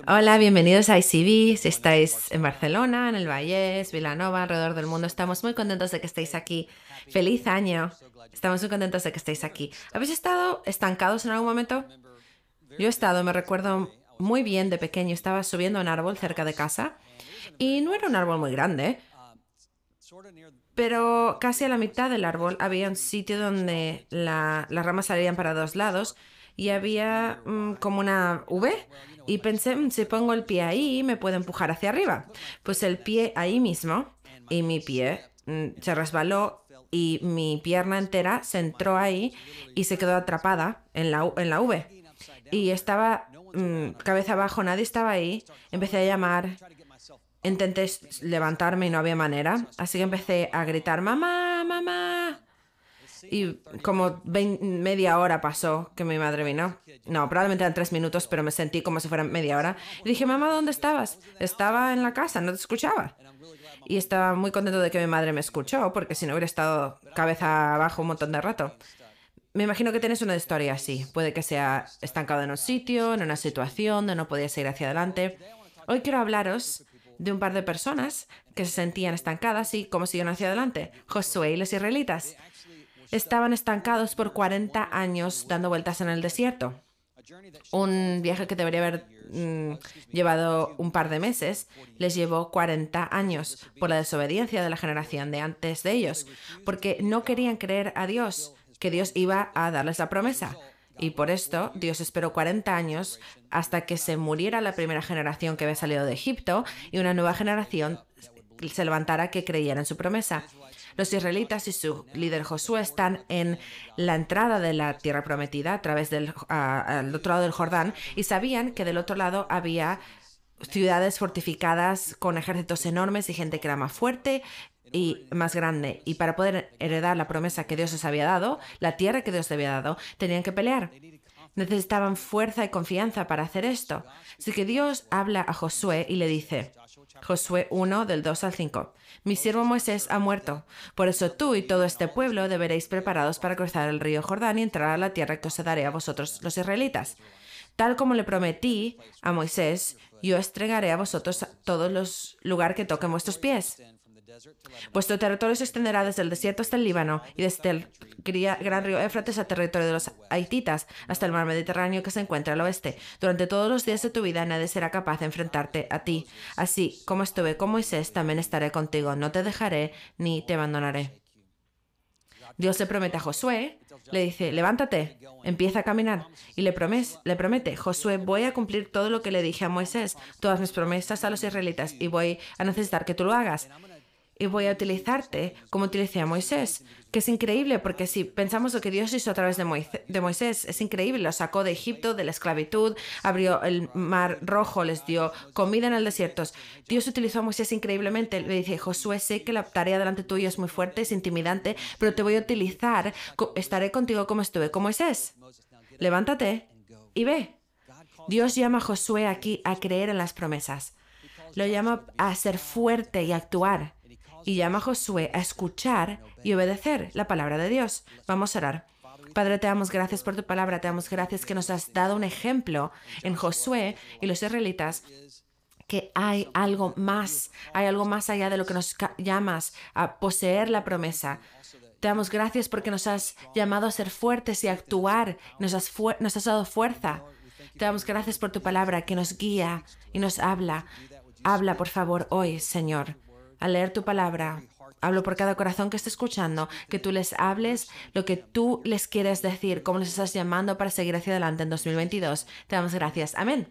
Hola, bienvenidos a ICB. Si estáis en Barcelona, en el Vallès, Vilanova, alrededor del mundo, estamos muy contentos de que estéis aquí. ¡Feliz año! Estamos muy contentos de que estéis aquí. ¿Habéis estado estancados en algún momento? Yo he estado, me recuerdo muy bien de pequeño, estaba subiendo a un árbol cerca de casa y no era un árbol muy grande, pero casi a la mitad del árbol había un sitio donde las ramas salían para dos lados y había como una V y pensé, si pongo el pie ahí me puedo empujar hacia arriba. Pues el pie ahí mismo y mi pie se resbaló y mi pierna entera se entró ahí y se quedó atrapada en la V. Y estaba cabeza abajo, nadie estaba ahí. Empecé a llamar. Intenté levantarme y no había manera, así que empecé a gritar, mamá, mamá. Y como media hora pasó que mi madre vino. No, probablemente eran 3 minutos, pero me sentí como si fuera media hora. Y dije, mamá, ¿dónde estabas? Estaba en la casa, no te escuchaba. Y estaba muy contento de que mi madre me escuchó, porque si no hubiera estado cabeza abajo un montón de rato. Me imagino que tienes una historia así. Puede que sea estancado en un sitio, en una situación donde no podías ir hacia adelante. Hoy quiero hablaros de un par de personas que se sentían estancadas y cómo siguieron hacia adelante. Josué y los israelitas estaban estancados por 40 años dando vueltas en el desierto. Un viaje que debería haber llevado un par de meses les llevó 40 años por la desobediencia de la generación de antes de ellos, porque no querían creer a Dios, que Dios iba a darles la promesa. Y por esto Dios esperó 40 años hasta que se muriera la primera generación que había salido de Egipto y una nueva generación se levantara que creyera en su promesa. Los israelitas y su líder Josué están en la entrada de la tierra prometida a través al otro lado del Jordán y sabían que del otro lado había ciudades fortificadas con ejércitos enormes y gente que era más fuerte y más grande. Y para poder heredar la promesa que Dios les había dado, la tierra que Dios les había dado, tenían que pelear. Necesitaban fuerza y confianza para hacer esto. Así que Dios habla a Josué y le dice, Josué 1 del 2 al 5, mi siervo Moisés ha muerto, por eso tú y todo este pueblo deberéis preparados para cruzar el río Jordán y entrar a la tierra que os daré a vosotros los israelitas. Tal como le prometí a Moisés, yo entregaré a vosotros todos los lugares que toquen vuestros pies. Vuestro territorio se extenderá desde el desierto hasta el Líbano y desde el gran río Éufrates al territorio de los haititas hasta el mar Mediterráneo que se encuentra al oeste. Durante todos los días de tu vida nadie será capaz de enfrentarte a ti. Así como estuve con Moisés, también estaré contigo. No te dejaré ni te abandonaré. Dios le promete a Josué, le dice, levántate, empieza a caminar. Y le promete, Josué, voy a cumplir todo lo que le dije a Moisés, todas mis promesas a los israelitas, y voy a necesitar que tú lo hagas. Y voy a utilizarte como utilicé a Moisés, que es increíble porque si pensamos lo que Dios hizo a través de Moisés, es increíble, lo sacó de Egipto, de la esclavitud, abrió el mar rojo, les dio comida en el desierto. Dios utilizó a Moisés increíblemente, le dice, Josué, sé que la tarea delante tuyo es muy fuerte, es intimidante, pero te voy a utilizar, estaré contigo como estuve con Moisés. Levántate y ve. Dios llama a Josué aquí a creer en las promesas. Lo llama a ser fuerte y actuar. Y llama a Josué a escuchar y obedecer la palabra de Dios. Vamos a orar. Padre, te damos gracias por tu palabra, te damos gracias que nos has dado un ejemplo en Josué y los israelitas, que hay algo más allá de lo que nos llamas a poseer la promesa. Te damos gracias porque nos has llamado a ser fuertes y a actuar, nos has dado fuerza. Te damos gracias por tu palabra que nos guía y nos habla. Habla, por favor, hoy, Señor. Al leer tu palabra, hablo por cada corazón que esté escuchando, que tú les hables lo que tú les quieres decir, cómo les estás llamando para seguir hacia adelante en 2022. Te damos gracias. Amén.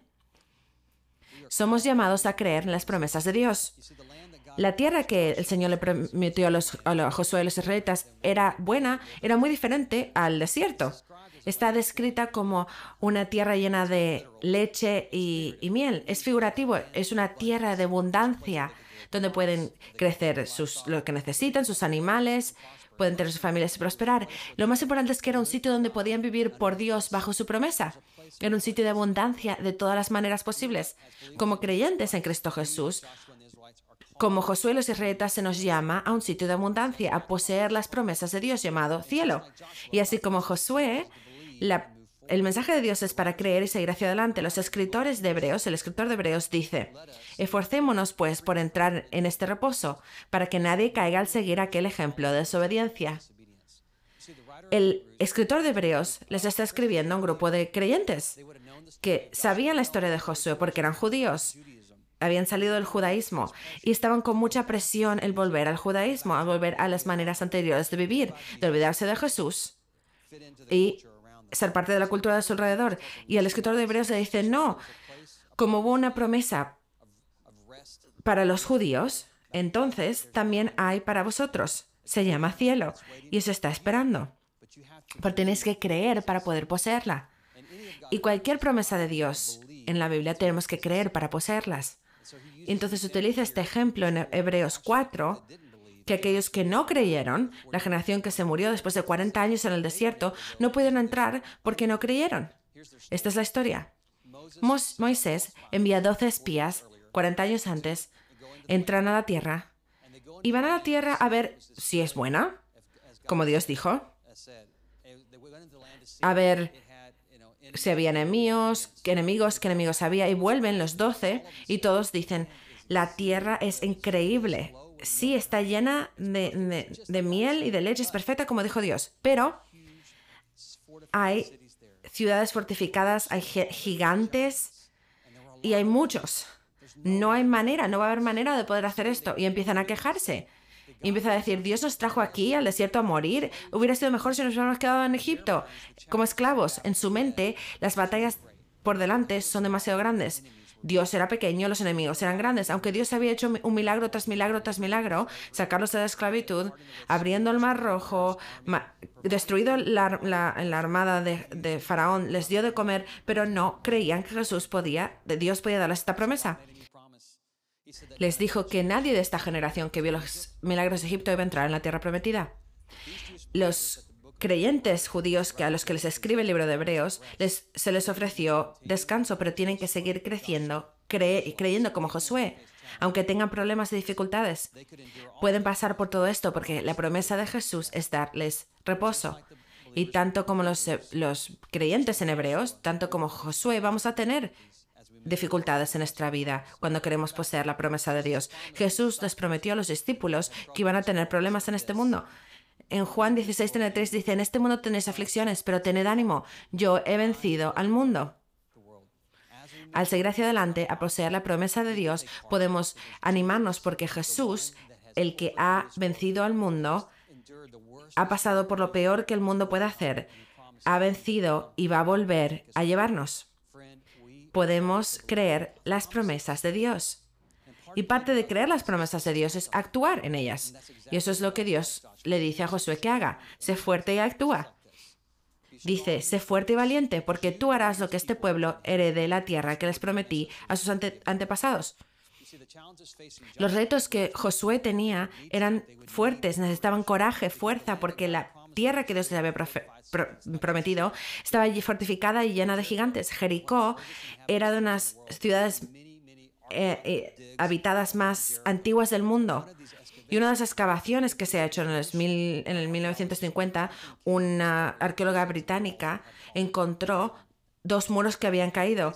Somos llamados a creer en las promesas de Dios. La tierra que el Señor le prometió a Josué y los israelitas era buena, era muy diferente al desierto. Está descrita como una tierra llena de leche y miel. Es figurativo, es una tierra de abundancia donde pueden crecer lo que necesitan, sus animales, pueden tener sus familias y prosperar. Lo más importante es que era un sitio donde podían vivir por Dios bajo su promesa. Era un sitio de abundancia de todas las maneras posibles. Como creyentes en Cristo Jesús, como Josué y los israelitas, se nos llama a un sitio de abundancia, a poseer las promesas de Dios llamado cielo. Y así como Josué, la el mensaje de Dios es para creer y seguir hacia adelante. Los escritores de Hebreos, el escritor de Hebreos dice, esforcémonos pues por entrar en este reposo, para que nadie caiga al seguir aquel ejemplo de desobediencia. El escritor de Hebreos les está escribiendo a un grupo de creyentes que sabían la historia de Josué porque eran judíos, habían salido del judaísmo y estaban con mucha presión el volver al judaísmo, al volver a las maneras anteriores de vivir, de olvidarse de Jesús y ser parte de la cultura de su alrededor. Y el escritor de Hebreos le dice, no, como hubo una promesa para los judíos, entonces también hay para vosotros. Se llama cielo y os está esperando. Pero tenéis que creer para poder poseerla. Y cualquier promesa de Dios en la Biblia tenemos que creer para poseerlas. Entonces utiliza este ejemplo en Hebreos 4, que aquellos que no creyeron, la generación que se murió después de 40 años en el desierto, no pudieron entrar porque no creyeron. Esta es la historia. Moisés envía 12 espías, 40 años antes, entran a la tierra y van a la tierra a ver si es buena, como Dios dijo, a ver si había enemigos, qué enemigos había, y vuelven los 12 y todos dicen, la tierra es increíble. Sí, está llena de miel y de leche, es perfecta como dijo Dios, pero hay ciudades fortificadas, hay gigantes y hay muchos. No hay manera, no va a haber manera de poder hacer esto. Y empiezan a quejarse. Y empiezan a decir, Dios nos trajo aquí al desierto a morir. Hubiera sido mejor si nos hubiéramos quedado en Egipto como esclavos. En su mente, las batallas por delante son demasiado grandes. Dios era pequeño, los enemigos eran grandes. Aunque Dios había hecho un milagro tras milagro tras milagro, sacarlos de la esclavitud, abriendo el Mar Rojo, destruido la armada de Faraón, les dio de comer, pero no creían que Dios podía darles esta promesa. Les dijo que nadie de esta generación que vio los milagros de Egipto iba a entrar en la tierra prometida. Los creyentes judíos a los que les escribe el libro de Hebreos, se les ofreció descanso, pero tienen que seguir creciendo, creyendo como Josué, aunque tengan problemas y dificultades. Pueden pasar por todo esto porque la promesa de Jesús es darles reposo. Y tanto como los creyentes en Hebreos, tanto como Josué, vamos a tener dificultades en nuestra vida cuando queremos poseer la promesa de Dios. Jesús les prometió a los discípulos que iban a tener problemas en este mundo. En Juan 16:33 dice, en este mundo tenéis aflicciones, pero tened ánimo, yo he vencido al mundo. Al seguir hacia adelante, a poseer la promesa de Dios, podemos animarnos porque Jesús, el que ha vencido al mundo, ha pasado por lo peor que el mundo puede hacer, ha vencido y va a volver a llevarnos. Podemos creer las promesas de Dios. Y parte de creer las promesas de Dios es actuar en ellas. Y eso es lo que Dios le dice a Josué que haga. Sé fuerte y actúa. Dice, sé fuerte y valiente, porque tú harás lo que este pueblo herede la tierra que les prometí a sus antepasados. Los retos que Josué tenía eran fuertes, necesitaban coraje, fuerza, porque la tierra que Dios les había prometido estaba allí fortificada y llena de gigantes. Jericó era de unas ciudades habitadas más antiguas del mundo. Y una de las excavaciones que se ha hecho en el 1950, una arqueóloga británica encontró 2 muros que habían caído.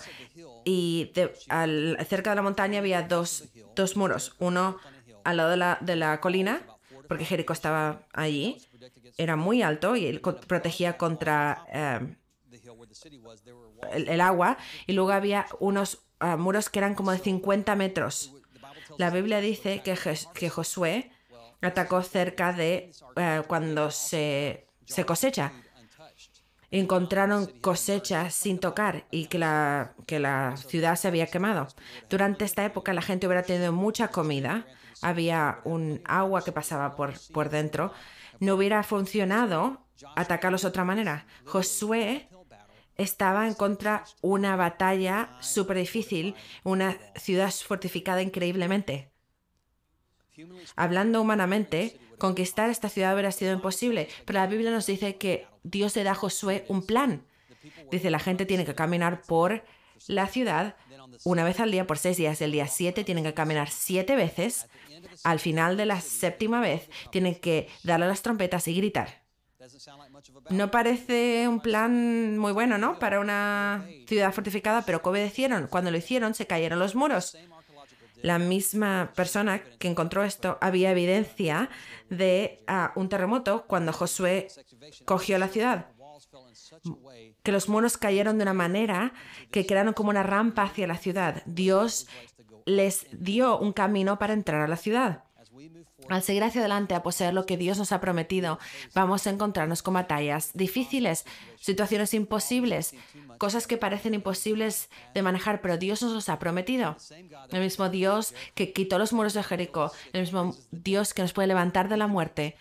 Y cerca de la montaña había dos muros. Uno al lado de la colina, porque Jericó estaba allí. Era muy alto y protegía contra el agua. Y luego había unos muros que eran como de 50 metros. La Biblia dice que Josué atacó cerca de cuando se cosecha. Encontraron cosechas sin tocar y que la ciudad se había quemado. Durante esta época la gente hubiera tenido mucha comida, había un agua que pasaba por dentro. No hubiera funcionado atacarlos de otra manera. Josué estaba en contra una batalla súper difícil, una ciudad fortificada increíblemente. Hablando humanamente, conquistar esta ciudad hubiera sido imposible, pero la Biblia nos dice que Dios le da a Josué un plan. Dice, la gente tiene que caminar por la ciudad una vez al día por 6 días. El día 7 tienen que caminar 7 veces. Al final de la 7ª vez tienen que darle las trompetas y gritar. No parece un plan muy bueno, ¿no? Para una ciudad fortificada, pero ¿qué obedecieron? Cuando lo hicieron, se cayeron los muros. La misma persona que encontró esto, había evidencia de un terremoto cuando Josué cogió la ciudad. Que los muros cayeron de una manera que quedaron como una rampa hacia la ciudad. Dios les dio un camino para entrar a la ciudad. Al seguir hacia adelante a poseer lo que Dios nos ha prometido, vamos a encontrarnos con batallas difíciles, situaciones imposibles, cosas que parecen imposibles de manejar, pero Dios nos los ha prometido. El mismo Dios que quitó los muros de Jericó, el mismo Dios que nos puede levantar de la muerte,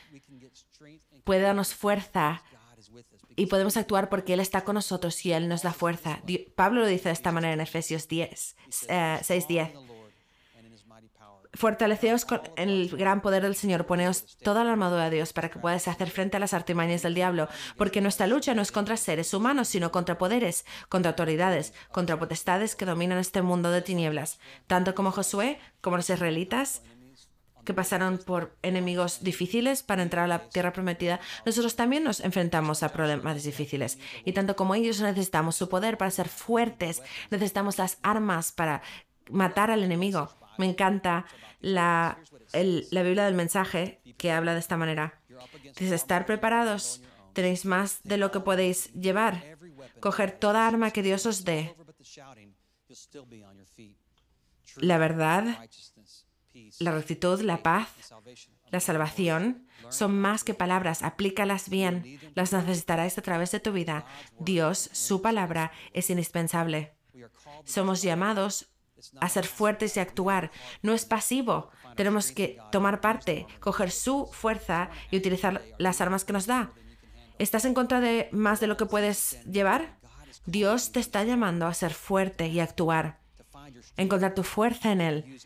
puede darnos fuerza y podemos actuar porque Él está con nosotros y Él nos da fuerza. Pablo lo dice de esta manera en Efesios 6:10. Fortaleceos con el gran poder del Señor, poneos toda la armadura de Dios para que podáis hacer frente a las artimañas del diablo, porque nuestra lucha no es contra seres humanos, sino contra poderes, contra autoridades, contra potestades que dominan este mundo de tinieblas. Tanto como Josué, como los israelitas, que pasaron por enemigos difíciles para entrar a la tierra prometida, nosotros también nos enfrentamos a problemas difíciles. Y tanto como ellos necesitamos su poder para ser fuertes, necesitamos las armas para matar al enemigo. Me encanta la Biblia del mensaje que habla de esta manera. Dice, estar preparados, tenéis más de lo que podéis llevar. Coger toda arma que Dios os dé. La verdad, la rectitud, la paz, la salvación son más que palabras. Aplícalas bien. Las necesitarás a través de tu vida. Dios, su palabra, es indispensable. Somos llamados a ser fuertes y actuar. No es pasivo. Tenemos que tomar parte, coger su fuerza y utilizar las armas que nos da. ¿Estás en contra de más de lo que puedes llevar? Dios te está llamando a ser fuerte y actuar. Encontrar tu fuerza en Él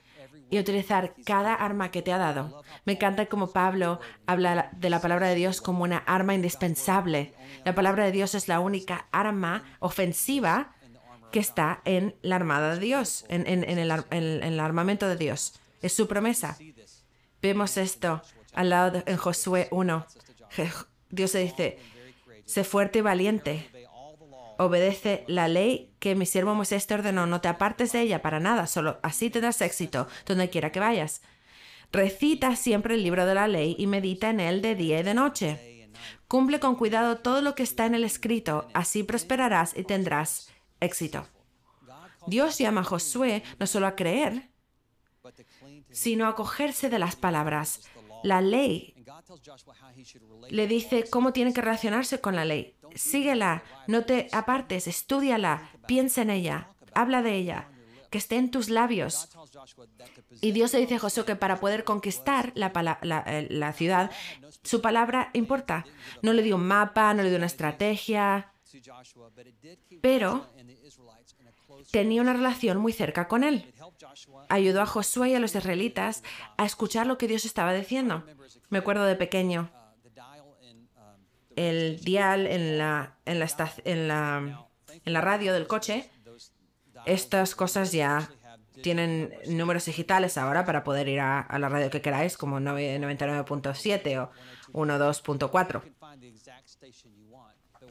y utilizar cada arma que te ha dado. Me encanta cómo Pablo habla de la palabra de Dios como una arma indispensable. La palabra de Dios es la única arma ofensiva que está en la armada de Dios, en el armamento de Dios. Es su promesa. Vemos esto al lado en Josué 1. Dios se dice, sé fuerte y valiente. Obedece la ley que mi siervo Moisés te ordenó. No te apartes de ella para nada, solo así tendrás éxito donde quiera que vayas. Recita siempre el libro de la ley y medita en él de día y de noche. Cumple con cuidado todo lo que está en el escrito, así prosperarás y tendrás éxito. Dios llama a Josué no solo a creer, sino a acogerse de las palabras. La ley le dice cómo tiene que relacionarse con la ley. Síguela, no te apartes, estúdiala, piensa en ella, habla de ella, que esté en tus labios. Y Dios le dice a Josué que para poder conquistar la ciudad, su palabra importa. No le dio un mapa, no le dio una estrategia, pero tenía una relación muy cerca con él. Ayudó a Josué y a los israelitas a escuchar lo que Dios estaba diciendo. Me acuerdo de pequeño, el dial en la radio del coche, estas cosas ya tienen números digitales ahora para poder ir a la radio que queráis, como 99.7 o 12.4.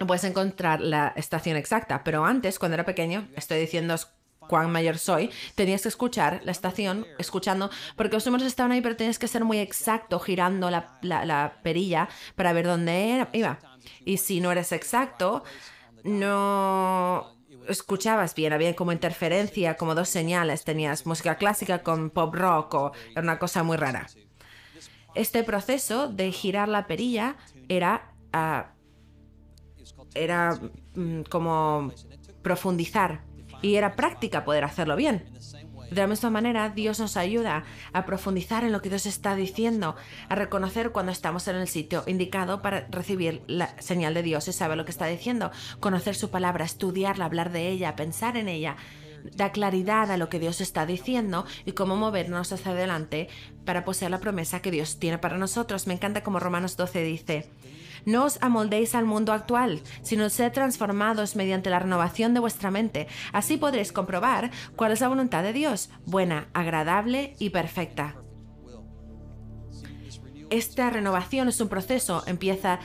Puedes encontrar la estación exacta, pero antes, cuando era pequeño, estoy diciendo cuán mayor soy, tenías que escuchar la estación, escuchando, porque los números estaban ahí, pero tenías que ser muy exacto, girando la perilla para ver dónde iba. Y si no eres exacto, no escuchabas bien, había como interferencia, como dos señales, tenías música clásica con pop rock, o era una cosa muy rara. Este proceso de girar la perilla era como profundizar y era práctica poder hacerlo bien. De la misma manera, Dios nos ayuda a profundizar en lo que Dios está diciendo, a reconocer cuando estamos en el sitio indicado para recibir la señal de Dios y saber lo que está diciendo, conocer su palabra, estudiarla, hablar de ella, pensar en ella, da claridad a lo que Dios está diciendo y cómo movernos hacia adelante para poseer la promesa que Dios tiene para nosotros. Me encanta como Romanos 12 dice: no os amoldéis al mundo actual, sino sed transformados mediante la renovación de vuestra mente. Así podréis comprobar cuál es la voluntad de Dios, buena, agradable y perfecta. Esta renovación es un proceso. Empieza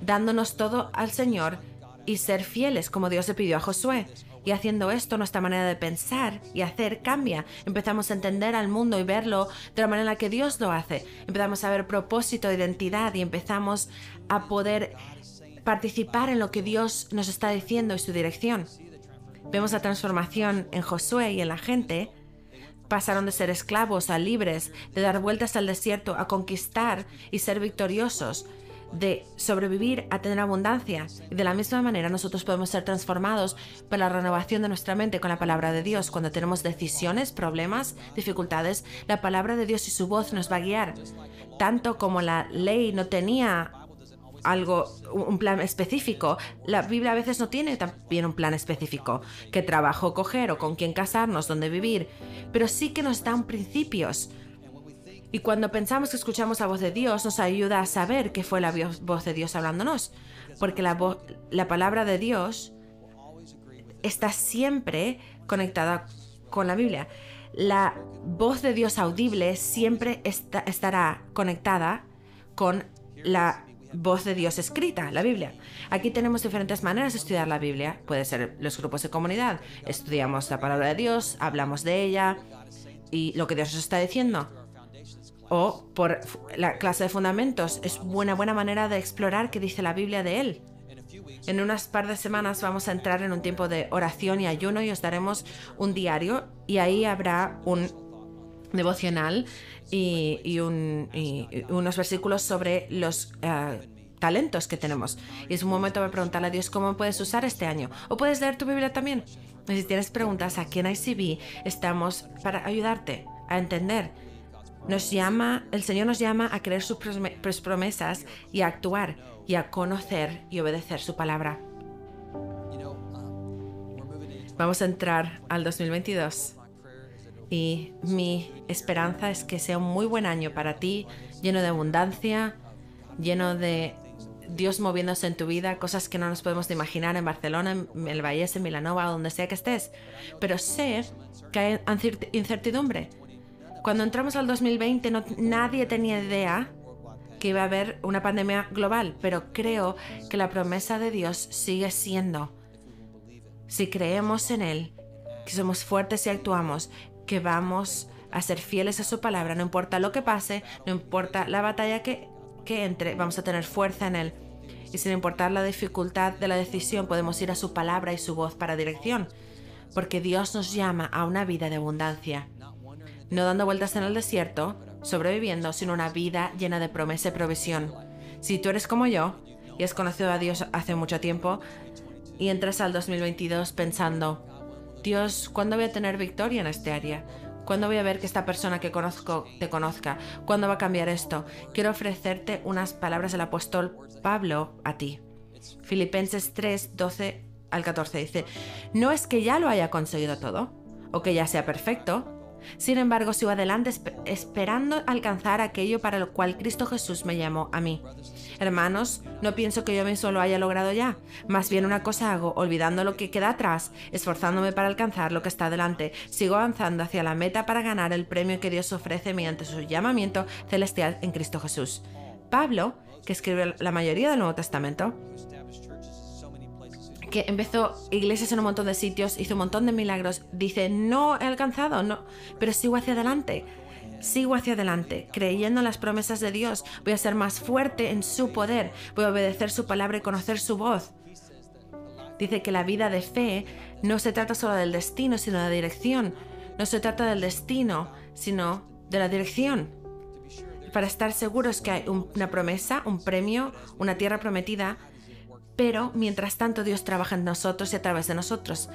dándonos todo al Señor y ser fieles como Dios le pidió a Josué. Y haciendo esto, nuestra manera de pensar y hacer cambia. Empezamos a entender al mundo y verlo de la manera en la que Dios lo hace. Empezamos a ver propósito, identidad y empezamos a poder participar en lo que Dios nos está diciendo y su dirección. Vemos la transformación en Josué y en la gente. Pasaron de ser esclavos a libres, de dar vueltas al desierto a conquistar y ser victoriosos, de sobrevivir a tener abundancia. Y de la misma manera nosotros podemos ser transformados por la renovación de nuestra mente con la palabra de Dios. Cuando tenemos decisiones, problemas, dificultades, la palabra de Dios y su voz nos va a guiar. Tanto como la ley no tenía un plan específico, la Biblia a veces no tiene también un plan específico, qué trabajo coger o con quién casarnos, dónde vivir, pero sí que nos dan principios. Y cuando pensamos que escuchamos la voz de Dios, nos ayuda a saber que fue la voz de Dios hablándonos, porque la palabra de Dios está siempre conectada con la Biblia. La voz de Dios audible siempre estará conectada con la voz de Dios escrita, la Biblia. Aquí tenemos diferentes maneras de estudiar la Biblia. Puede ser los grupos de comunidad. Estudiamos la palabra de Dios, hablamos de ella y lo que Dios nos está diciendo. O por la clase de fundamentos. Es una buena manera de explorar qué dice la Biblia de él. En unas par de semanas vamos a entrar en un tiempo de oración y ayuno y os daremos un diario y ahí habrá un devocional y unos versículos sobre los talentos que tenemos. Y es un momento para preguntarle a Dios cómo puedes usar este año. O puedes leer tu Biblia también. Y si tienes preguntas, aquí en ICB estamos para ayudarte a entender. El Señor nos llama a creer sus promesas y a actuar y a conocer y obedecer su palabra. Vamos a entrar al 2022 y mi esperanza es que sea un muy buen año para ti, lleno de abundancia, lleno de Dios moviéndose en tu vida, cosas que no nos podemos imaginar en Barcelona, en el Vallés, en Vilanova, donde sea que estés. Pero sé que hay incertidumbre. Cuando entramos al 2020 nadie tenía idea que iba a haber una pandemia global, pero creo que la promesa de Dios sigue siendo, si creemos en Él, que somos fuertes y actuamos, que vamos a ser fieles a su palabra, no importa lo que pase, no importa la batalla que entre, vamos a tener fuerza en Él. Y sin importar la dificultad de la decisión, podemos ir a su palabra y su voz para dirección, porque Dios nos llama a una vida de abundancia. No dando vueltas en el desierto, sobreviviendo, sino una vida llena de promesa y provisión. Si tú eres como yo y has conocido a Dios hace mucho tiempo y entras al 2022 pensando, Dios, ¿cuándo voy a tener victoria en este área? ¿Cuándo voy a ver que esta persona que conozco te conozca? ¿Cuándo va a cambiar esto? Quiero ofrecerte unas palabras del apóstol Pablo a ti. Filipenses 3, 12 al 14 dice, no es que ya lo haya conseguido todo o que ya sea perfecto. Sin embargo, sigo adelante esperando alcanzar aquello para lo cual Cristo Jesús me llamó a mí. Hermanos, no pienso que yo mismo lo haya logrado ya. Más bien una cosa hago, olvidando lo que queda atrás, esforzándome para alcanzar lo que está delante. Sigo avanzando hacia la meta para ganar el premio que Dios ofrece mediante su llamamiento celestial en Cristo Jesús. Pablo, que escribió la mayoría del Nuevo Testamento, que empezó iglesias en un montón de sitios, hizo un montón de milagros, dice, no he alcanzado, no, pero sigo hacia adelante, creyendo en las promesas de Dios, voy a ser más fuerte en su poder, voy a obedecer su palabra y conocer su voz. Dice que la vida de fe no se trata solo del destino, sino de la dirección, no se trata del destino, sino de la dirección. Para estar seguros que hay una promesa, un premio, una tierra prometida, pero mientras tanto Dios trabaja en nosotros y a través de nosotros.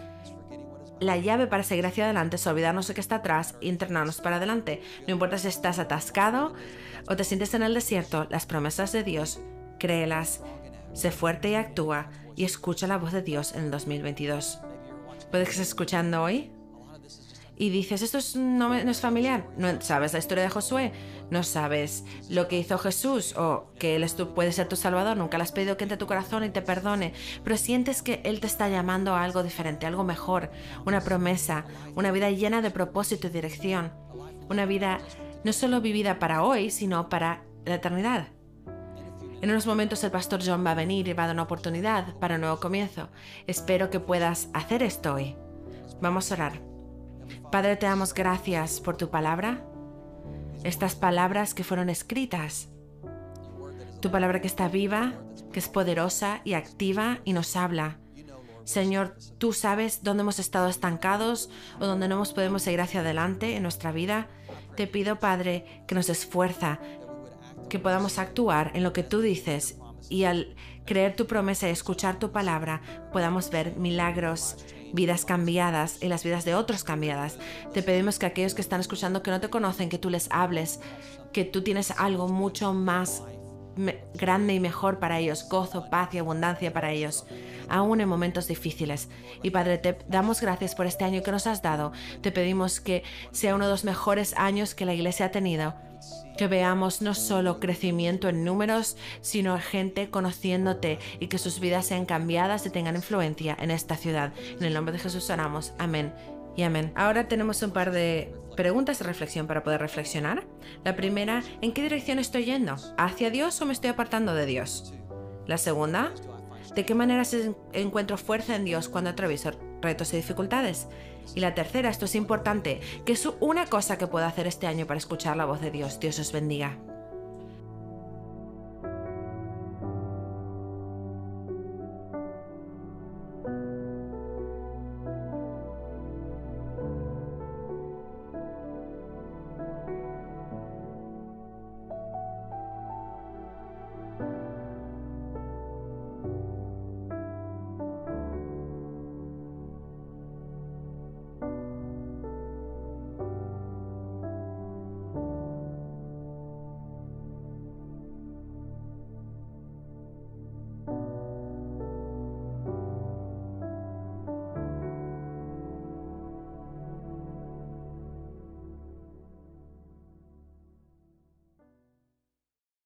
La llave para seguir hacia adelante es olvidarnos de que está atrás y entrenarnos para adelante. No importa si estás atascado o te sientes en el desierto, las promesas de Dios, créelas, sé fuerte y actúa y escucha la voz de Dios en el 2022. Puedes estar escuchando hoy y dices, esto no es familiar, no sabes la historia de Josué, no sabes lo que hizo Jesús o que Él puede ser tu Salvador, nunca le has pedido que entre a tu corazón y te perdone, pero sientes que Él te está llamando a algo diferente, algo mejor, una promesa, una vida llena de propósito y dirección, una vida no solo vivida para hoy, sino para la eternidad. En unos momentos el pastor John va a venir y va a dar una oportunidad para un nuevo comienzo. Espero que puedas hacer esto hoy. Vamos a orar. Padre, te damos gracias por tu palabra, estas palabras que fueron escritas, tu palabra que está viva, que es poderosa y activa y nos habla. Señor, tú sabes dónde hemos estado estancados o dónde no podemos seguir hacia adelante en nuestra vida. Te pido, Padre, que nos des fuerza, que podamos actuar en lo que tú dices y al creer tu promesa y escuchar tu palabra podamos ver milagros, vidas cambiadas y las vidas de otros cambiadas. Te pedimos que aquellos que están escuchando que no te conocen, que tú les hables, que tú tienes algo mucho más grande y mejor para ellos, gozo, paz y abundancia para ellos, aún en momentos difíciles. Y Padre, te damos gracias por este año que nos has dado. Te pedimos que sea uno de los mejores años que la Iglesia ha tenido, que veamos no solo crecimiento en números, sino gente conociéndote y que sus vidas sean cambiadas y tengan influencia en esta ciudad. En el nombre de Jesús oramos. Amén y amén. Ahora tenemos un par de preguntas de reflexión para poder reflexionar. La primera, ¿en qué dirección estoy yendo? ¿Hacia Dios o me estoy apartando de Dios? La segunda, ¿de qué manera encuentro fuerza en Dios cuando atravieso retos y dificultades? Y la tercera, esto es importante, ¿qué es una cosa que puedo hacer este año para escuchar la voz de Dios? Dios os bendiga.